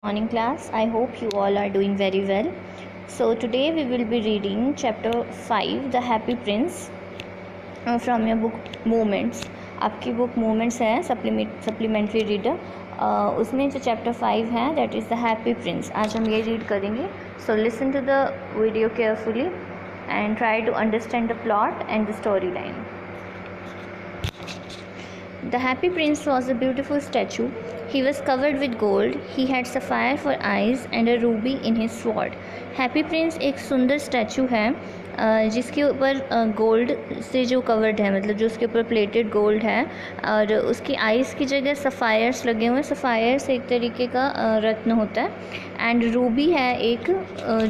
Morning class. I hope you all are doing very well. So today we will be reading chapter 5 The Happy Prince from your book Moments. आपकी book Moments है supplementary reader, उसमें जो chapter 5 है that is the happy Prince. आज हम ये read करेंगे. So listen to the video carefully and try to understand the plot and the story line. The happy prince was a beautiful statue. He was covered with gold. He had sapphire for eyes and a ruby in his sword. Happy prince एक सुंदर statue है जिसके ऊपर gold से जो covered है, मतलब जो उसके ऊपर प्लेटेड गोल्ड है और उसकी आइज़ की जगह सफ़ायर्स लगे हुए हैं. सफ़ायर्स एक तरीके का रत्न होता है एंड रूबी है एक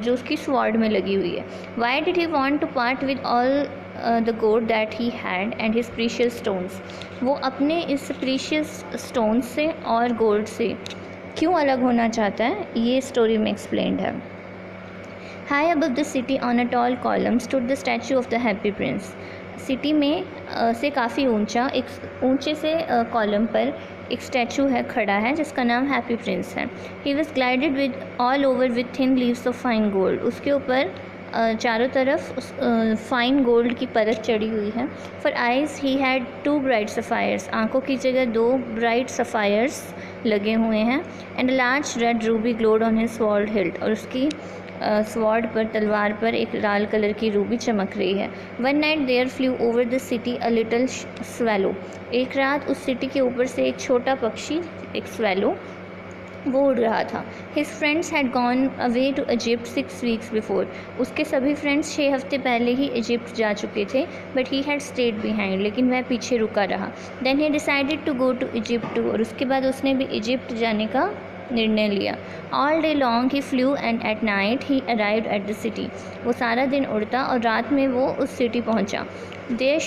जो उसकी स्वॉर्ड में लगी हुई है. Why did he want to part with all the gold that he had and his precious stones. वो अपने इस प्रीशियस स्टोन्स से और गोल्ड से क्यों अलग होना चाहता है, ये स्टोरी में एक्सप्लेन्ड है. High above the city on a tall column stood the statue of the happy Prince. City में से काफ़ी ऊंचा एक ऊंचे से कॉलम पर एक स्टैचू है खड़ा है जिसका नाम हैप्पी प्रिंस है. He was glided with all over with thin leaves of fine gold. उसके ऊपर चारों तरफ फाइन गोल्ड की परत चढ़ी हुई है. For eyes he had 2 bright sapphires. आंखों की जगह 2 ब्राइट सफ़ायर्स लगे हुए हैं. And large red ruby glowed on his sword hilt. और उसकी स्वॉर्ड पर, तलवार पर एक लाल कलर की रूबी चमक रही है. One night there flew over the city a little swallow. एक रात उस सिटी के ऊपर से एक छोटा पक्षी, एक स्वेलो, वो उड़ रहा था. His friends had gone away to Egypt 6 weeks before. उसके सभी फ्रेंड्स 6 हफ्ते पहले ही इजिप्ट जा चुके थे. But he had stayed behind. लेकिन वह पीछे रुका रहा. Then he decided to go to Egypt too. और उसके बाद उसने भी इजिप्ट जाने का निर्णय लिया. All day long he flu and at night he arrived at the city. वो सारा दिन उड़ता और रात में वो उस सिटी पहुंचा. Where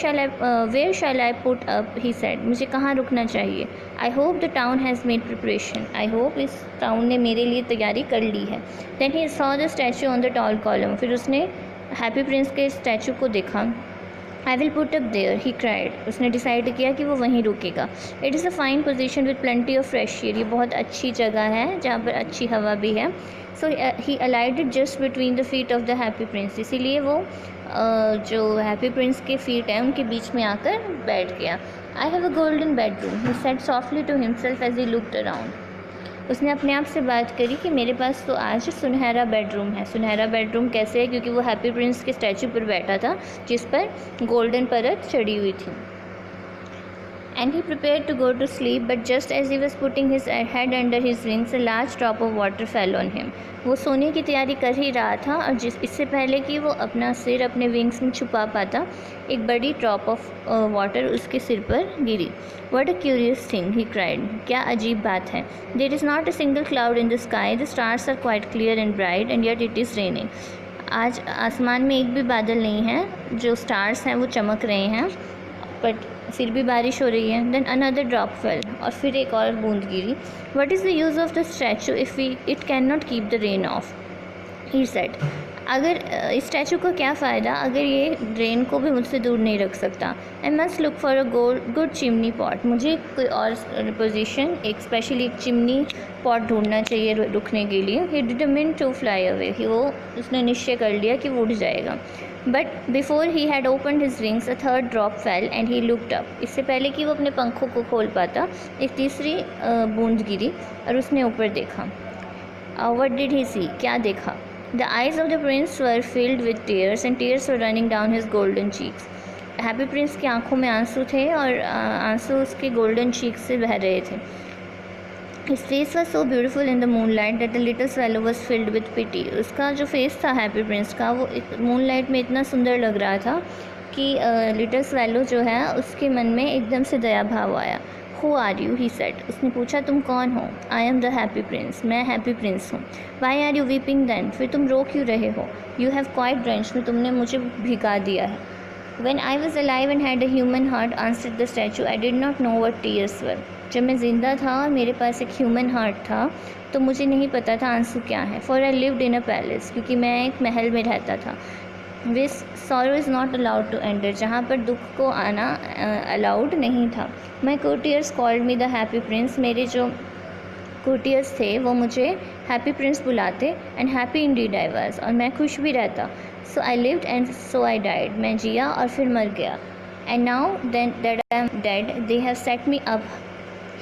shall I put up, he said. मुझे कहाँ रुकना चाहिए. I hope the town has made preparation. I hope इस टाउन ने मेरे लिए तैयारी कर ली है. Then he saw the statue on the tall column. फिर उसने हैप्पी प्रिंस के स्टैचू को देखा. I will put up there, he cried. उसने डिसाइड किया कि वो वहीं रुकेगा. It is a fine position with plenty of fresh air. ये बहुत अच्छी जगह है जहाँ पर अच्छी हवा भी है. So he alighted just between the feet of the happy prince. इसीलिए वो जो हैप्पी प्रिंस के फीट हैं उनके बीच में आकर बैठ गया. I have a golden bedroom, he said softly to himself as he looked around. उसने अपने आप से बात करी कि मेरे पास तो आज सुनहरा बेडरूम है. सुनहरा बेडरूम कैसे है, क्योंकि वो हैप्पी प्रिंस के स्टैचू पर बैठा था जिस पर गोल्डन परत चढ़ी हुई थी. And he prepared to go to sleep, but just as he was putting his head under his wings, a large drop of water fell on him. वो सोने की तैयारी कर ही रहा था और इससे पहले कि वो अपना सिर अपने विंग्स में छुपा पाता, एक बड़ी ड्रॉप ऑफ वाटर उसके सिर पर गिरी. What a curious thing, he cried. क्या अजीब बात है. There is not a single cloud in the sky. The stars are quite clear and bright, and yet it is raining. आज आसमान में एक भी बादल नहीं है, जो स्टार्स हैं वो चमक रहे हैं, बट फिर भी बारिश हो रही है. Then another drop fell. और फिर एक और बूंद गिरी. What is the use of the statue if it can not keep the rain off, he said. अगर इस स्टैचू का क्या फ़ायदा अगर ये रेन को भी मुझसे दूर नहीं रख सकता. I must look for a good chimney pot. मुझे कोई और पोजीशन, एक स्पेशली एक चिमनी पॉट ढूंढना चाहिए रुकने के लिए. ही डिटरमिन्ड टू फ्लाई अवे. उसने निश्चय कर लिया कि वो उड़ जाएगा. But before he had opened his wings a third drop fail and he looked up. इससे पहले कि वो अपने पंखों को खोल पाता, एक तीसरी बूंद गिरी और उसने ऊपर देखा. व्हाट डिड ही सी. क्या देखा. The eyes of the prince were filled with tears and tears were running down his golden cheeks. Happy Prince की आंखों में आंसू थे और आंसू उसके गोल्डन चीक्स से बह रहे थे. His face was so beautiful in the moonlight that the little swallow was filled with pity. उसका जो फेस था हैप्पी प्रिंस का, वो मूनलाइट में इतना सुंदर लग रहा था कि लिटिल स्वेलो जो है उसके मन में एकदम से दया भाव आया. Who are you? he said. उसने पूछा तुम कौन हो. I am the happy prince. मैं हैप्पी प्रिंस हूँ. Why are you weeping then? फिर तुम रो क्यों रहे हो. You have quite drenched me. तुमने मुझे भिगा दिया है. When I was alive and had a human heart, answered the statue, I did not know what tears were. जब मैं ज़िंदा था और मेरे पास एक ह्यूमन हार्ट था तो मुझे नहीं पता था आंसू क्या है. For I lived in a palace. क्योंकि मैं एक महल में रहता था. This sorrow is not allowed to enter. जहाँ पर दुख को आना अलाउड नहीं था. My courtiers called me the happy prince. मेरे जो कोर्टियर्स थे वो मुझे हैप्पी प्रिंस बुलाते and happy indeed I was, और मैं खुश भी रहता। So I lived and so I died, मैं जिया और फिर मर गया। And now that I am dead they have set me up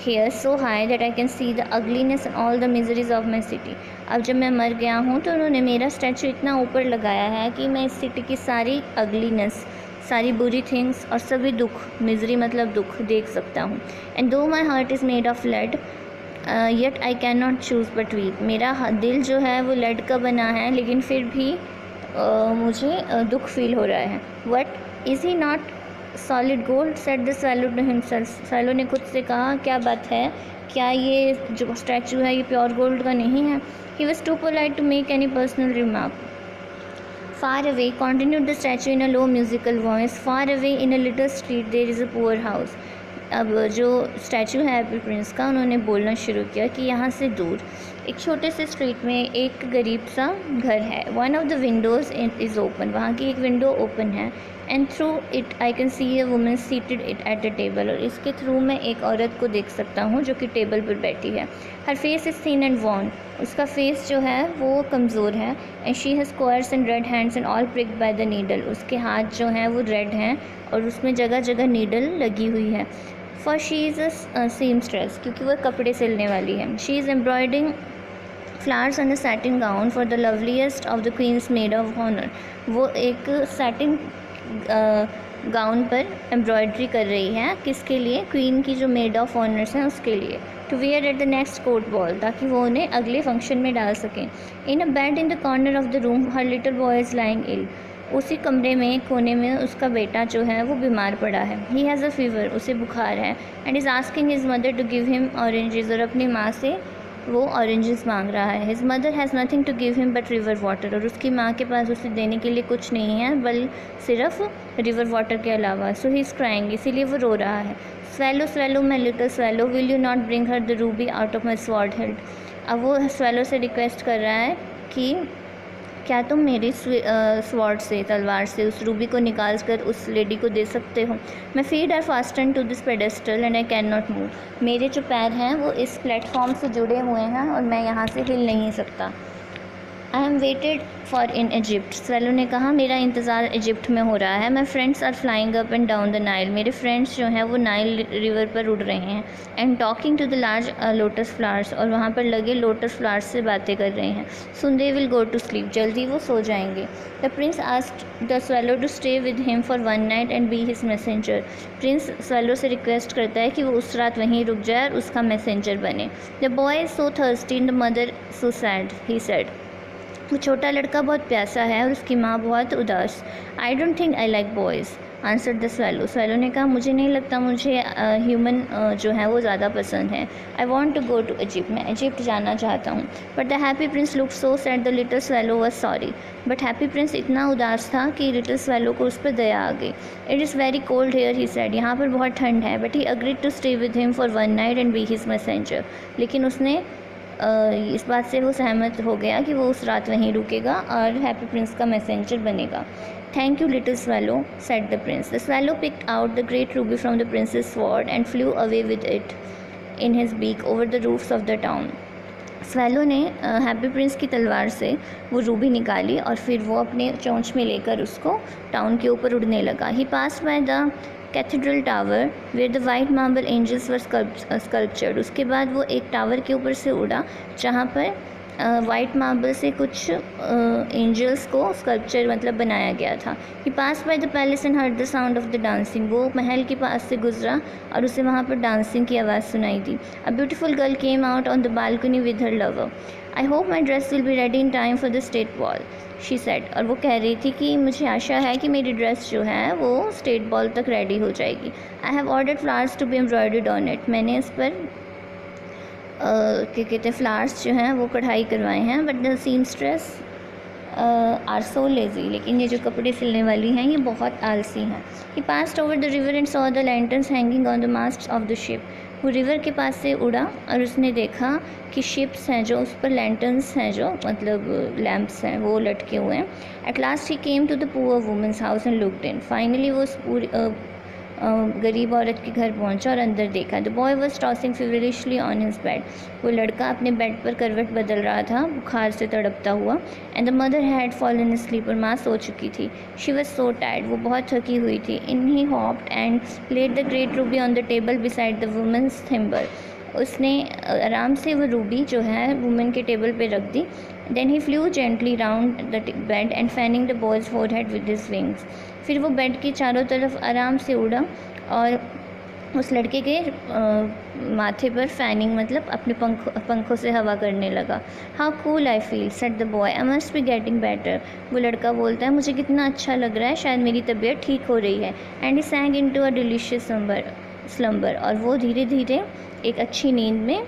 here so high that I can see the ugliness and all the miseries of my city। अब जब मैं मर गया हूँ तो उन्होंने मेरा स्टैचू इतना ऊपर लगाया है कि मैं इस सिटी की सारी अगलीनेस, सारी बुरी थिंग्स और सभी दुख, मिजरी मतलब दुख, देख सकता हूँ। And though my heart is made of lead yet I can not choose but weep, मेरा दिल जो है वो लेड का बना है लेकिन फिर भी मुझे दुख फील हो रहा है। What is he not solid gold said the swallow to himself, swallow ने खुद से कहा क्या बात है, क्या ये जो स्टैचू है ये प्योर गोल्ड का नहीं है। He was too polite to make any personal remark. Far away continued the statue in a low musical voice, far away in a little street there is a poor house। अब जो statue है happy Prince का, उन्होंने बोलना शुरू किया कि यहाँ से दूर एक छोटे से स्ट्रीट में एक गरीब सा घर है। One of the Windows is open, वहाँ की एक विंडो ओपन है। And through it I can see a woman seated it at a table, और इसके थ्रू मैं एक औरत को देख सकता हूँ जो कि टेबल पर बैठी है। Her face is thin and worn, उसका फेस जो है वो कमज़ोर है। And she has squares and red hands and all pricked by the needle, उसके हाथ जो हैं वो रेड हैं और उसमें जगह जगह नीडल लगी हुई है। For she is a seamstress, क्योंकि वह कपड़े सिलने वाली है। She is embroidering flowers on the satin gown for the loveliest of the queen's maid of honour, वो एक सैटिन गाउन पर एम्ब्रॉयडरी कर रही है, किसके लिए, क्वीन की जो मेड ऑफ ऑनर्स हैं उसके लिए। To wear at the next court ball, ताकि वो उन्हें अगले फंक्शन में डाल सकें। In a bed in the corner of the room her little boy is lying ill, उसी कमरे में कोने में उसका बेटा जो है वो बीमार पड़ा है। ही हैज़ अ फीवर, उसे बुखार है। And is asking his mother to give him oranges, और अपनी माँ से वो ऑरेंजेस मांग रहा है। His mother has nothing to give him but river water, और उसकी माँ के पास उसे देने के लिए कुछ नहीं है बल सिर्फ रिवर वाटर के अलावा। सो ही इज़ क्राइंग, इसीलिए वो रो रहा है। Swallow swallow my little swallow will you not bring her the Ruby out of my sword healed, अब वो स्वैलो से रिक्वेस्ट कर रहा है कि क्या तुम मेरी स्वॉर्ड से, तलवार से, उस रूबी को निकाल कर उस लेडी को दे सकते हो। My feet are fasten to this pedestal and I can not move, मेरे जो पैर हैं वो इस प्लेटफॉर्म से जुड़े हुए हैं और मैं यहाँ से हिल नहीं सकता। I am waited for in Egypt, swallow ने कहा मेरा इंतज़ार इजिप्ट में हो रहा है। My friends are flying up and down the Nile, मेरे फ्रेंड्स जो हैं वो नाइल रिवर पर उड़ रहे हैं। And talking to the large lotus flowers, और वहाँ पर लगे लोटस फ्लावर्स से बातें कर रहे हैं। Soon they will go to sleep, जल्दी वो सो जाएंगे। The prince asked the swallow to stay with him for one night and be his messenger, prince swallow से रिक्वेस्ट करता है कि वो उस रात वहीं रुक जाए और उसका मैसेंजर बने। The boy is so thirsty and the mother so sad, he said, वो छोटा लड़का बहुत प्यासा है और उसकी माँ बहुत उदास। I don't think I like boys answer the swallow, swallow ने कहा मुझे नहीं लगता मुझे ह्यूमन जो है वो ज़्यादा पसंद है। I want to go to Egypt, मैं इजिप्ट जाना चाहता हूँ। But the happy Prince look so sad the little swallow was sorry, but Happy Prince इतना उदास था कि लिटिल स्वैलो को उस पर दया आ गई। It is very cold here he said, यहाँ पर बहुत ठंड है। But he agreed to stay with him for one night and be his messenger, लेकिन उसने इस बात से वो सहमत हो गया कि वो उस रात वहीं रुकेगा और हैप्पी प्रिंस का मैसेंजर बनेगा। Thank you little swallow said the prince. The swallow picked out the great ruby from the prince's sword and flew away with it in his beak over the roofs of the town. Swallow ने Happy Prince की तलवार से वो Ruby निकाली और फिर वो अपने चोंच में लेकर उसको टाउन के ऊपर उड़ने लगा। He passed by the cathedral tower where the white marble angels were sculptured, उसके बाद वो एक टावर के ऊपर से उड़ा जहाँ पर वाइट मार्बल से कुछ एंजल्स को स्कल्पचर मतलब बनाया गया था। He passed by the palace and heard the sound of the dancing, वो महल के पास से गुजरा और उसे वहाँ पर डांसिंग की आवाज़ सुनाई दी। A beautiful girl came out on the balcony with her lover. I hope my dress will be ready in time for the state ball, she said, और वो कह रही थी कि मुझे आशा है कि मेरी ड्रेस जो है वो स्टेट बॉल तक रेडी हो जाएगी। I have ordered flowers to be embroidered on it, मैंने इस पर क्या कहते हैं फ्लावर्स जो हैं वो कढ़ाई करवाए हैं। But the seamstress are so lazy, लेकिन ये जो कपड़े सिलने वाली हैं ये बहुत आलसी हैं। He passed over the river and saw the lanterns hanging on the masts of the ship, वो रिवर के पास से उड़ा और उसने देखा कि शिप्स हैं जो उस पर लैंटर्न्स हैं जो मतलब लैंप्स हैं वो लटके हुए हैं। At last he came to the poor woman's house and looked in, finally वो गरीब औरत के घर पहुंचा और अंदर देखा। The boy was tossing feverishly on his bed. वो लड़का अपने बेड पर करवट बदल रहा था बुखार से तड़पता हुआ। And the mother had fallen asleep, और माँ सो चुकी थी। शी वॉज सो टायर्ड, वो बहुत थकी हुई थी। In he hopped and placed the great ruby on the table beside the woman's thimble. उसने आराम से वो रूबी जो है वुमेन के टेबल पे रख दी। Then he flew gently round the bed and fanning the boy's forehead with his wings. फिर वो बेड के चारों तरफ आराम से उड़ा और उस लड़के के माथे पर फैनिंग मतलब अपने पंखों से हवा करने लगा। How cool I feel said the boy, I must be getting better. वो लड़का बोलता है मुझे कितना अच्छा लग रहा है, शायद मेरी तबीयत ठीक हो रही है। And he sank into a delicious slumber, और वो धीरे धीरे एक अच्छी नींद में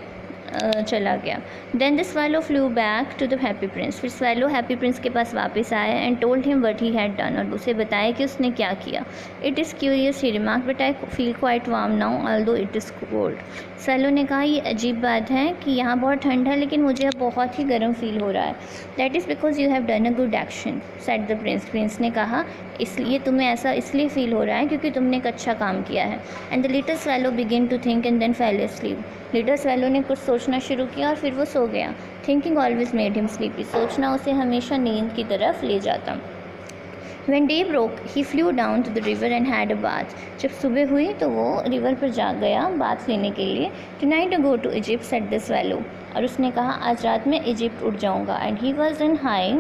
चला गया। Then the swallow flew back to the happy prince. फिर स्वैलो हैप्पी प्रिंस के पास वापस आया and told him what he had done, और उसे बताया कि उसने क्या किया। It is curious he remark, but I feel quite warm now although it is cold. Swallow ने कहा ये अजीब बात है कि यहाँ बहुत ठंड है लेकिन मुझे अब बहुत ही गर्म फील हो रहा है। That is because you have done a good action said the Prince. Prince ने कहा इसलिए तुम्हें ऐसा इसलिए फील हो रहा है क्योंकि तुमने एक अच्छा काम किया है। And the little swallow begin to think and then fell asleep। Little swallow ने कुछ सोचना शुरू किया और फिर वो सो गया। Thinking always made him sleepy. सोचना उसे हमेशा नींद की तरफ ले जाता। When day broke, he flew down to the river and had a bath. जब सुबह हुई तो वो रिवर पर जा गया बाथ लेने के लिए। Tonight I go to Egypt, said the swallow. और उसने कहा आज रात में इजिप्ट उड़ जाऊंगा। And he was in high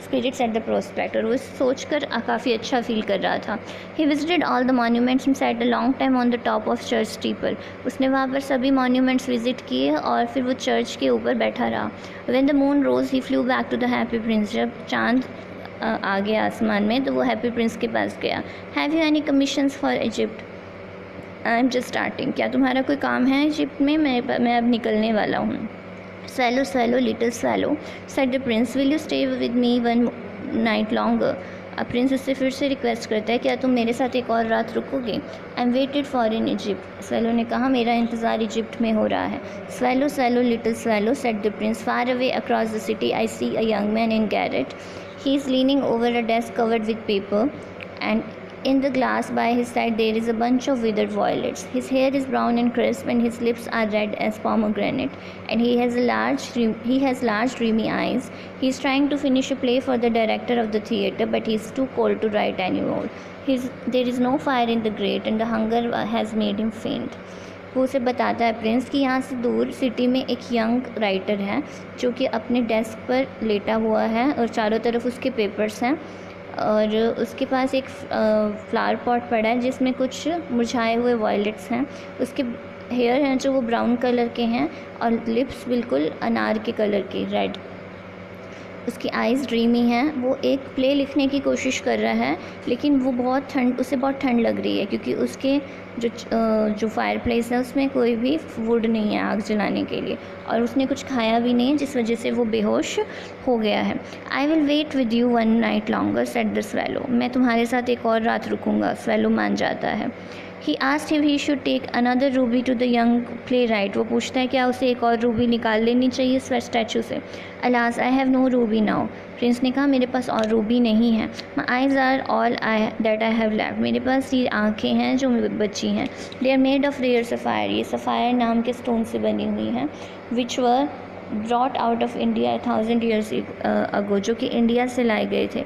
spirits at the prospect, और वो सोचकर काफ़ी अच्छा फील कर रहा था। He visited all the monuments and sat a long time on the top of church steeple. उसने वहाँ पर सभी monuments विजिट किए और फिर वो चर्च के ऊपर बैठा रहा। When the moon rose, he flew back to the happy prince. जब चांद आ गया आसमान में तो वो हैप्पी प्रिंस के पास गया। Have you any commissions for Egypt? I am just starting. क्या तुम्हारा कोई काम है इजिप्ट में? मैं अब निकलने वाला हूँ। Swallow swallow little swallow said the Prince, will you stay with me one night longer? अब प्रिंस उससे फिर से रिक्वेस्ट करता है क्या तुम मेरे साथ एक और रात रुकोगे? I am waited for in Egypt. Swallow ने कहा मेरा इंतज़ार इजिप्ट में हो रहा है। Swallow swallow little swallow said the prince, far away across the city I see a young man in garret. He is leaning over a desk covered with paper, and in the glass by his side there is a bunch of withered violets. His hair is brown and crisp, and his lips are red as pomegranate, and he has large dreamy eyes. He is trying to finish a play for the director of the theatre, but he is too cold to write anymore. There is no fire in the grate, and the hunger has made him faint. वो उसे बताता है Prince कि यहाँ से दूर city में एक यंग राइटर है जो कि अपने डेस्क पर लेटा हुआ है और चारों तरफ उसके पेपर्स हैं, और उसके पास एक फ्लावर पॉट पड़ा है जिसमें कुछ मुरझाए हुए वायलेट्स हैं। उसके हेयर हैं जो वो ब्राउन कलर के हैं और लिप्स बिल्कुल अनार के कलर के रेड। उसकी आइज़ ड्रीमी हैं। वो एक प्ले लिखने की कोशिश कर रहा है लेकिन वो उसे बहुत ठंड लग रही है क्योंकि उसके जो फायर प्लेस है उसमें कोई भी वुड नहीं है आग जलाने के लिए, और उसने कुछ खाया भी नहीं है जिस वजह से वो बेहोश हो गया है। I will wait with you one night longer said the swallow. मैं तुम्हारे साथ एक और रात रुकूंगा। स्वैलो मान जाता है। He asked if he should take another ruby to the young playwright. वो पूछता है क्या उसे एक और रूबी निकाल लेनी चाहिए स्टैचू से। Alas, I have no ruby now. Prince ने कहा मेरे पास और रूबी नहीं है। My eyes are all that I have left. मेरे पास ये आँखें हैं जो बची हैं। They are made of rare sapphire. ये सफ़ायर नाम के स्टोन से बनी हुई हैं। Which were brought out of India 1000 years ago. जो कि इंडिया से लाए गए थे।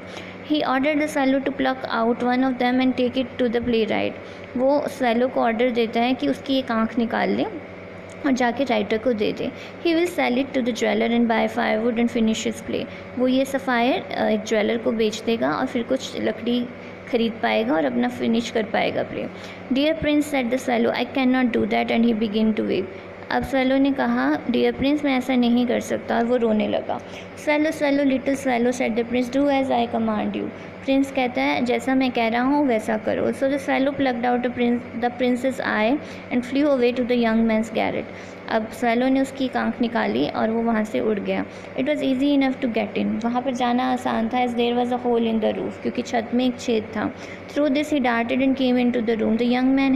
He ordered the swallow to pluck out one of them and take it to the playwright. वो स्वैलो को ऑर्डर देता है कि उसकी एक आँख निकाल ले और जाके राइटर को दे दे। He will sell it to the jeweler and buy firewood and finish his play. वो ये सफ़ायर एक ज्वेलर को बेच देगा और फिर कुछ लकड़ी खरीद पाएगा और अपना फिनिश कर पाएगा play. Dear Prince said the swallow, I cannot do that, and he began to weep. अब स्वैलो ने कहा डियर प्रिंस मैं ऐसा नहीं कर सकता, और वो रोने लगा। Swallow swallow little swallow said the prince, do as I command you. Prince कहता है जैसा मैं कह रहा हूँ वैसा करो। So the swallow plucked out the prince's eye and flew away to the young man's garret. अब स्वैलो ने उसकी एक आँख निकाली और वो वहाँ से उड़ गया। It was easy enough to get in. वहाँ पर जाना आसान था as there was a hole in the roof, क्योंकि छत में एक छेद था। Through this he darted and came in to the room. The young man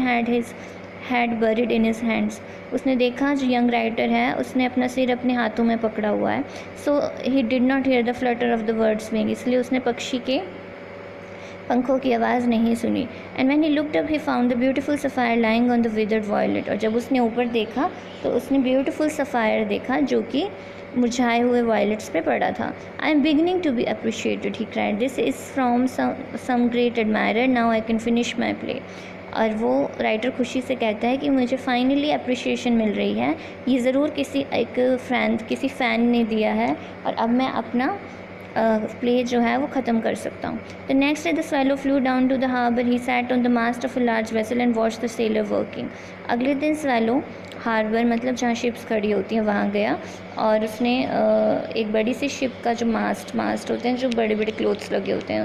had buried in his hands. उसने देखा जो यंग राइटर है उसने अपना सिर अपने हाथों में पकड़ा हुआ है। So he did not hear the flutter of the bird's wing. इसलिए उसने पक्षी के पंखों की आवाज़ नहीं सुनी। And when he looked up he found the beautiful sapphire lying on the withered violet. और जब उसने ऊपर देखा तो उसने ब्यूटीफुल सफ़ायर देखा जो कि मुरझाए हुए वायलेट्स पे पड़ा था। I am beginning to be appreciated, he cried, this is from some great admirer, now I can finish my play. और वो राइटर खुशी से कहता है कि मुझे फाइनली अप्रिशिएशन मिल रही है, ये ज़रूर किसी फ़ैन ने दिया है और अब मैं अपना प्ले जो है वो ख़त्म कर सकता हूँ। The next day the swallow flew down to the harbour, he sat on the mast of a large vessel and watch the sailor working. अगले दिन स्वेलो हार्बर मतलब जहाँ शिप्स खड़ी होती हैं वहाँ गया और उसने एक बड़ी सी शिप का जो मास्ट होते हैं, जो बड़े बड़े क्लोथ्स लगे होते हैं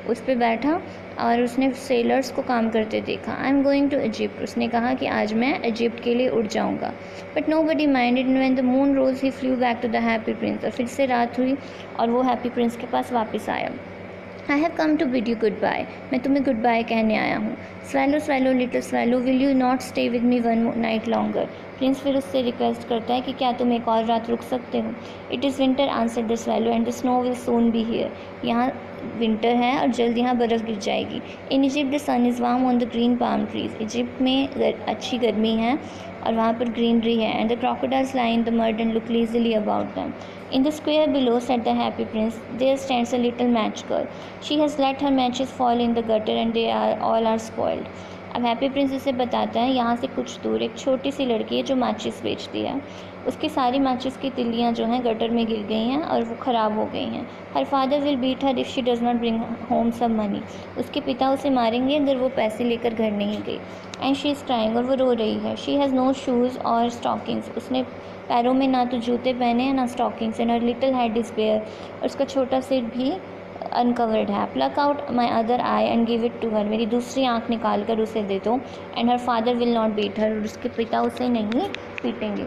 उस पर बैठा और उसने सेलर्स को काम करते देखा। I am going to Egypt, उसने कहा कि आज मैं इजिप्ट के लिए उड़ जाऊंगा। But nobody minded, when the moon rose he flew back to the happy prince. और फिर से रात हुई और वो हैप्पी प्रिंस के पास वापस आया। I have come to bid you goodbye, मैं तुम्हें गुड बाय कहने आया हूँ। Swallow swallow little swallow, will you not stay with me one night longer. Prince फिर उससे रिक्वेस्ट करता है कि क्या तुम एक और रात रुक सकते हो। It is winter answer the swallow and the snow will soon be here. यहाँ विंटर है और जल्द यहाँ बर्फ़ गिर जाएगी। In Egypt the sun is warm on the green palm trees, Egypt में अच्छी गर्मी है और वहाँ पर ग्रीनरी है। And the crocodiles lie in the mud and look lazily about them. In the square below, said the happy prince, there stands a little match girl. She has let her matches fall in the gutter and they all are spoiled. अब happy Prince उसे बताता है यहाँ से कुछ दूर एक छोटी सी लड़की है जो माचिस बेचती है। उसकी सारी माचिस की तिल्लियाँ जो हैं गटर में गिर गई हैं और वो ख़राब हो गई हैं। Her father will beat her if she does not bring home some money. उसके पिता उसे मारेंगे अगर वो पैसे लेकर घर नहीं गई। एंड शी इज़ क्राइंग, और वो रो रही है। She has no shoes or stockings, उसने पैरों में ना तो जूते पहने हैं ना stockings. And her little head is bare, और उसका छोटा सिर भी अनकवर्ड है। Pluck out my other eye and give it to her, मेरी दूसरी आँख निकाल कर उसे दे दो। And her father will not beat her, और उसके पिता उसे नहीं पीटेंगे।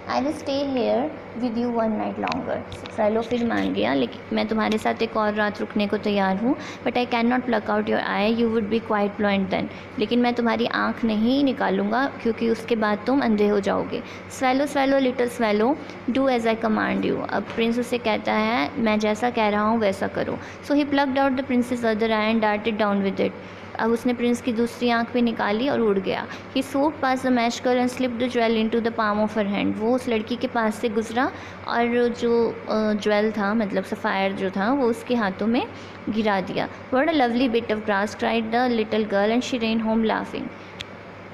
I will stay here with you one night longer. Swallow फिर मान गया, लेकिन मैं तुम्हारे साथ एक और रात रुकने को तैयार हूँ। But I can not pluck out your eye, you would be quite blind then. लेकिन मैं तुम्हारी आँख नहीं निकालूंगा क्योंकि उसके बाद तुम अंधे हो जाओगे। Swallow swallow little swallow, do as I command you. अब प्रिंस उसे कहता है मैं जैसा कह रहा हूँ वैसा करो। So he plucked out the prince's other eye and darted down with it. अब उसने प्रिंस की दूसरी आँख भी निकाली और उड़ गया। He swooped past the match girl and slipped the jewel into the palm of her hand. वो उस लड़की के पास से गुजरा और जो ज्वेल था मतलब सफ़ायर जो था वो उसके हाथों में गिरा दिया। What a lovely bit of grass, cried the little girl and she rain home laughing.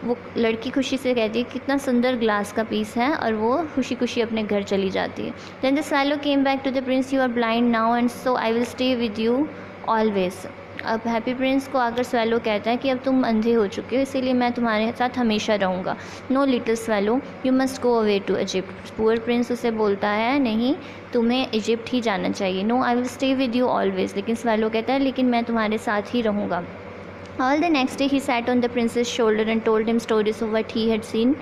वो लड़की खुशी से कहती है कितना सुंदर ग्लास का पीस है, और वो खुशी खुशी अपने घर चली जाती है। Then the swallow came back to the prince, you are blind now and so I will stay with you always. अब हैप्पी प्रिंस को आकर स्वेलो कहता है कि अब तुम अंधे हो चुके हो, इसीलिए मैं तुम्हारे साथ हमेशा रहूँगा। No little swallow, you must go away to Egypt. Poor prince उसे बोलता है नहीं, तुम्हें इजिप्ट ही जाना चाहिए। No I will stay with you always. लेकिन स्वेलो कहता है लेकिन मैं तुम्हारे साथ ही रहूँगा। All the next day he sat on the prince's shoulder and told him stories of what he had seen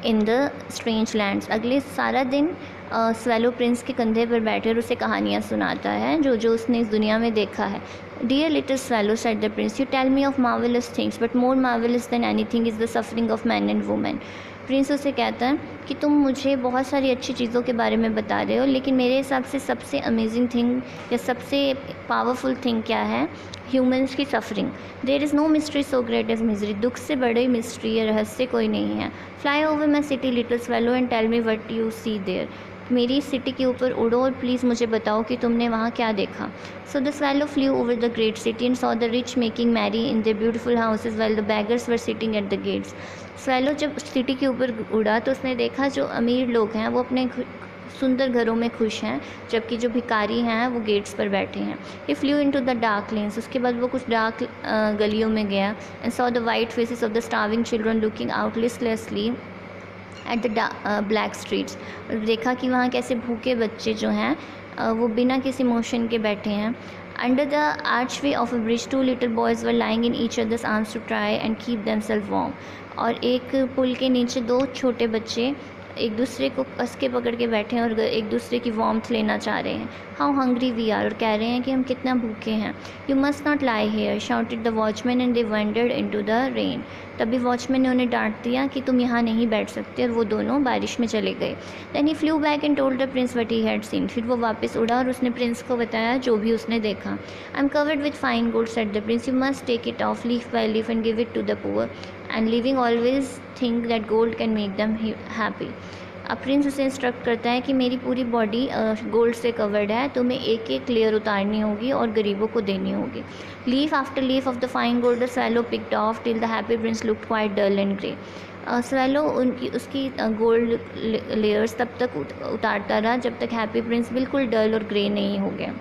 in the strange lands. अगले सारा दिन स्वेलो प्रिंस के कंधे पर बैठे और उसे कहानियाँ सुनाता है जो जो उसने इस दुनिया में देखा है। Dear little swallow, said the prince, you tell me of marvelous things, but more marvelous than anything is the suffering of men and women. Prince उसे कहता है कि तुम मुझे बहुत सारी अच्छी चीज़ों के बारे में बता रहे हो, लेकिन मेरे हिसाब से सबसे अमेजिंग थिंग या सबसे पावरफुल थिंग क्या है? ह्यूमंस की suffering. There is no mystery so great as misery, दुख से बड़ी मिस्ट्री या रहस्य कोई नहीं है। Fly over my city little swallow and tell me what you see there. मेरी सिटी के ऊपर उड़ो और प्लीज़ मुझे बताओ कि तुमने वहाँ क्या देखा। So the swallow flew over the great city and saw the rich making merry in the beautiful houses while the beggars were sitting at the gates. Swallow जब सिटी के ऊपर उड़ा तो उसने देखा जो अमीर लोग हैं वो अपने सुंदर घरों में खुश हैं, जबकि जो भिखारी हैं वो गेट्स पर बैठे हैं। He flew into the dark lanes, उसके बाद वो कुछ डार्क गलियों में गया and saw the white faces of the starving children looking out listlessly at the black streets. देखा कि वहाँ कैसे भूखे बच्चे जो हैं वो बिना किसी मोशन के बैठे हैं। Under the archway of a bridge two little boys were lying in each other's arms to try and keep themself warm. और एक पुल के नीचे दो छोटे बच्चे एक दूसरे को कस के पकड़ के बैठे हैं और एक दूसरे की वार्मथ लेना चाह रहे हैं। हाउ हंग्री वी आर, और कह रहे हैं कि हम कितना भूखे हैं। You must not lie here shouted the watchman and they wandered into the rain. तभी वॉचमैन ने उन्हें डांट दिया कि तुम यहाँ नहीं बैठ सकते, और वो दोनों बारिश में चले गए। Then he flew back and told the prince what he had seen. फिर वो वापस उड़ा और उसने प्रिंस को बताया जो भी उसने देखा। I am covered with fine gold said the prince, you must take it off leaf by leaf and give it to the poor and living always think that gold can make them happy. अब prince उसे instruct करता है कि मेरी पूरी body gold से covered है, तुम्हें एक एक लेयर उतारनी होगी और गरीबों को देनी होगी। Leaf after leaf of the fine gold the swallow picked off till the happy prince looked quite dull and grey. Swallow उसकी गोल्ड लेयर्स तब तक उतारता रहा जब तक हैप्पी प्रिंस बिल्कुल डल और ग्रे नहीं हो गया।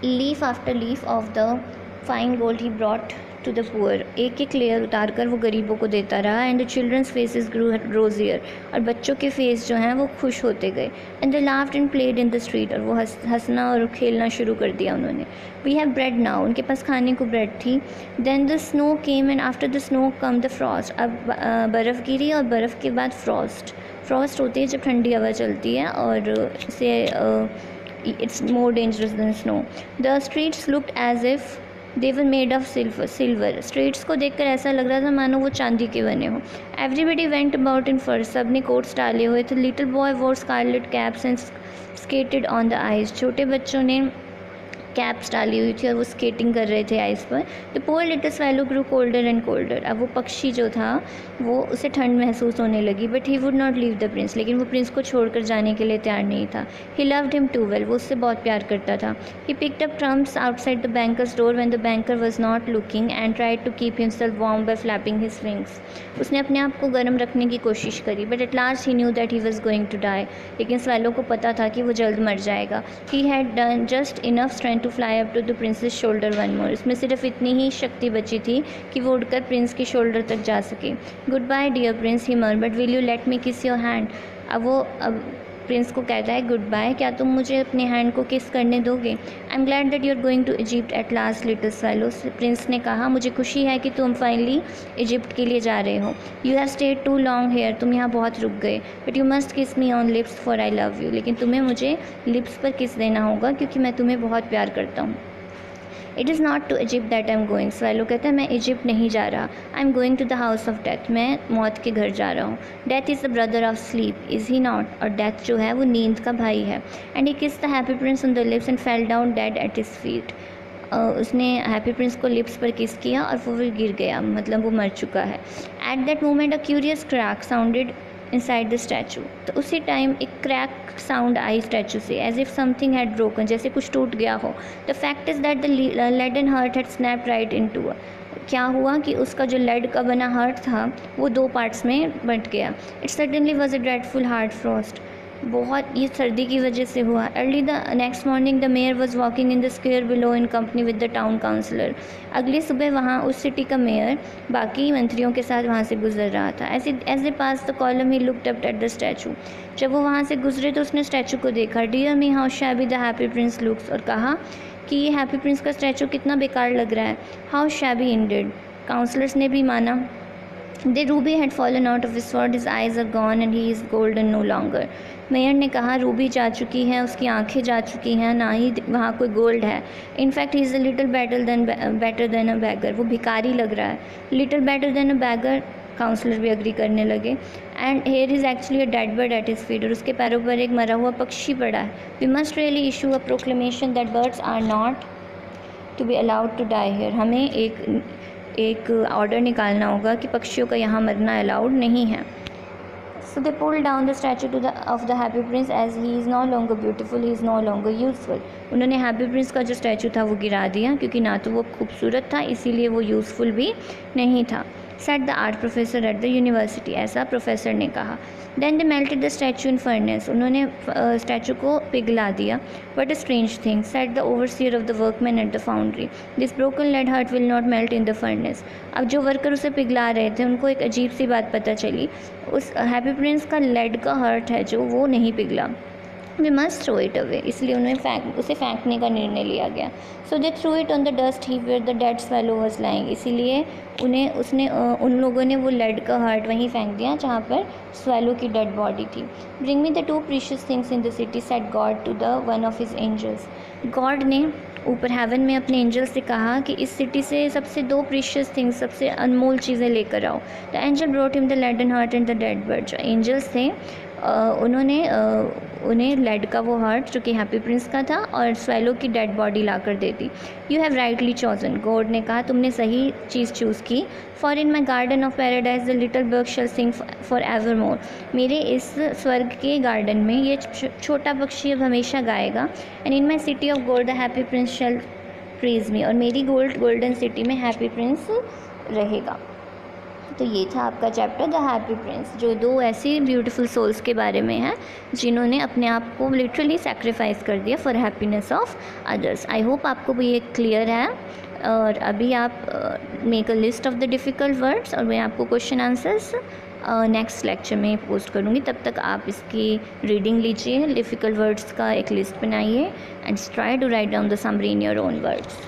Leaf after leaf of the fine gold he brought to the poor, एक एक लेयर उतार कर वो गरीबों को देता रहा। एंड द चिल्ड्रंस फेसेस ग्रू रोजियर, और बच्चों के फेस जो हैं वो खुश होते गए। And they laughed and played in the street, और वो हंसना और खेलना शुरू कर दिया उन्होंने। वी हैव ब्रेड नाउ, उनके पास खाने को ब्रेड थी। Then the snow came and after the snow come the frost, अब बर्फ़ गिरी और बर्फ़ के बाद फ्रॉस्ट होती है जब ठंडी हवा चलती है, और इसे it's more dangerous than snow. The streets looked as if they were made of silver. Streets को देखकर ऐसा लग रहा था मानो वो चांदी के बने हो। Everybody went about in furs, सब ने कोट्स डाले हुए थे। Little boy wore scarlet caps and skated on the ice. छोटे बच्चों ने कैप्स डाली हुई थी और वो स्केटिंग कर रहे थे आइस पर। The poor little swallow grew colder and colder, अब वो पक्षी जो था वो उसे ठंड महसूस होने लगी। But he would not leave the Prince, लेकिन वो प्रिंस को छोड़कर जाने के लिए तैयार नहीं था। He loved him too well, वो उससे बहुत प्यार करता था। He picked up crumbs outside the banker's door when the banker was not looking and tried to keep himself warm by flapping his wings. उसने अपने आप को गर्म रखने की कोशिश करी, but at last he knew that he was going to die, लेकिन स्वैलो को पता था कि वो जल्द मर जाएगा। ही had done just enough strength to fly up to the prince's shoulder one more, उसमें सिर्फ इतनी ही शक्ति बची थी कि वो उड़कर प्रिंस के शोल्डर तक जा सके। Goodbye dear prince, he murmured, will you let me kiss your hand. अब प्रिंस को कहता है गुड बाय, क्या तुम मुझे अपने हैंड को किस करने दोगे। I am glad that you are going to Egypt at last little swallow, prince ने कहा मुझे खुशी है कि तुम फाइनली इजिप्ट के लिए जा रहे हो। You have stayed too long here, तुम यहाँ बहुत रुक गए। But you must kiss me on lips for I love you, लेकिन तुम्हें मुझे लिप्स पर किस देना होगा क्योंकि मैं तुम्हें बहुत प्यार करता हूँ। It is not to Egypt that I am going, swallow कहता है मैं इजिप्ट नहीं जा रहा। I am going to the house of death, मैं मौत के घर जा रहा हूँ। Death is the brother of sleep is he not, और डेथ जो है वो नींद का भाई है। एंड ही किस the happy Prince on the lips and fell down dead eight his feet, उसने हैप्पी प्रिंस को लिप्स पर किस किया और वो गिर गया, मतलब वो मर चुका है। At that moment a curious crack sounded inside the statue, तो उसी टाइम एक क्रैक साउंड आई स्टैचू से, as if something had broken, जैसे कुछ टूट गया हो। The fact is that the laden heart had snapped right in two, क्या हुआ कि उसका जो लेड का बना हार्ट था वो दो पार्ट्स में बंट गया। It suddenly was a dreadful hard frost, बहुत ये सर्दी की वजह से हुआ। Early the next morning the mayor was walking in the square below in company with the town councillor, अगली सुबह वहाँ उस सिटी का मेयर बाकी मंत्रियों के साथ वहाँ से गुजर रहा था। As a pass the column he looked up at the statue, जब वो वहाँ से गुजरे तो उसने स्टैचू को देखा। Dear me how shabby the happy prince looks, और कहा कि ये हैप्पी प्रिंस का स्टैचू कितना बेकार लग रहा है। हाउ शैबी इंडेड, काउंसलर्स ने भी माना। The ruby had fallen out of his sword, his eyes are gone and he is golden no longer. Mayor ने कहा रूबी जा चुकी हैं, उसकी आंखें जा चुकी हैं, ना ही वहाँ कोई गोल्ड है। In fact he is a little better than a beggar, वो भिखारी लग रहा है। Little better than a beggar, councillor भी अग्री करने लगे। And here is actually a dead bird at his feet, और उसके पैरों पर एक मरा हुआ पक्षी पड़ा है। We must really issue a proclamation that birds are not to be allowed to die here, हमें एक ऑर्डर निकालना होगा कि पक्षियों का यहाँ मरना अलाउड नहीं है। So they pulled down the statue of the happy prince as he is no longer beautiful, he is no longer useful. उन्होंने हैप्पी प्रिंस का जो स्टैचू था वो गिरा दिया क्योंकि ना तो वो खूबसूरत था, इसीलिए वो यूज़फुल भी नहीं था। Said the art professor at the university, ऐसा प्रोफेसर ने कहा। Then they melted the statue in furnace, उन्होंने स्टैचू को पिघला दिया। But a strange thing, said the overseer of the workman at the foundry, this broken lead heart will not melt in the furnace. अब जो worker उसे पिघला रहे थे उनको एक अजीब सी बात पता चली, उस हैप्पी प्रिंस का लेड का हार्ट है जो वो नहीं पिघला। We must throw it away, इसलिए उन्हें उसे फेंकने का निर्णय लिया गया. So they threw it on the dust heap where the dead swallow was lying, इसीलिए उन लोगों ने वो लेड का हार्ट वहीं फेंक दिया जहाँ पर स्वेलो की डेड बॉडी थी. Bring me the 2 precious things in the city said God to the one of his angels. God ने ऊपर हेवन में अपने एंजल से कहा कि इस सिटी से सबसे 2 प्रीशियस थिंग्स, सबसे अनमोल चीज़ें लेकर आओ. The angel brought him the laden heart and the dead bird. जो एंजल्स थे उन्होंने उन्हें लेड का वो हार्ट जो कि हैप्पी प्रिंस का था और स्वेलो की डेड बॉडी ला कर दे दी. You have rightly chosen, God ने कहा तुमने सही चीज़ चूज़ की. For in my garden of paradise the little bird shall sing for ever more. मेरे इस स्वर्ग के गार्डन में ये छोटा पक्षी अब हमेशा गाएगा. And in my city of gold the happy prince shall praise me. और मेरी गोल्डन सिटी में हैप्पी प्रिंस रहेगा. तो ये था आपका चैप्टर द हैप्पी प्रिंस, जो 2 ऐसी ब्यूटीफुल सोल्स के बारे में है जिन्होंने अपने आप को लिटरली सेक्रीफाइस कर दिया for happiness of others. I hope आपको भी ये क्लियर है. और अभी आप make a list of the difficult words और मैं आपको क्वेश्चन आंसर्स नेक्स्ट लेक्चर में पोस्ट करूँगी. तब तक आप इसकी रीडिंग लीजिए, डिफ़िकल्ट वर्ड्स का एक लिस्ट बनाइए and try to write down the summary in your own words.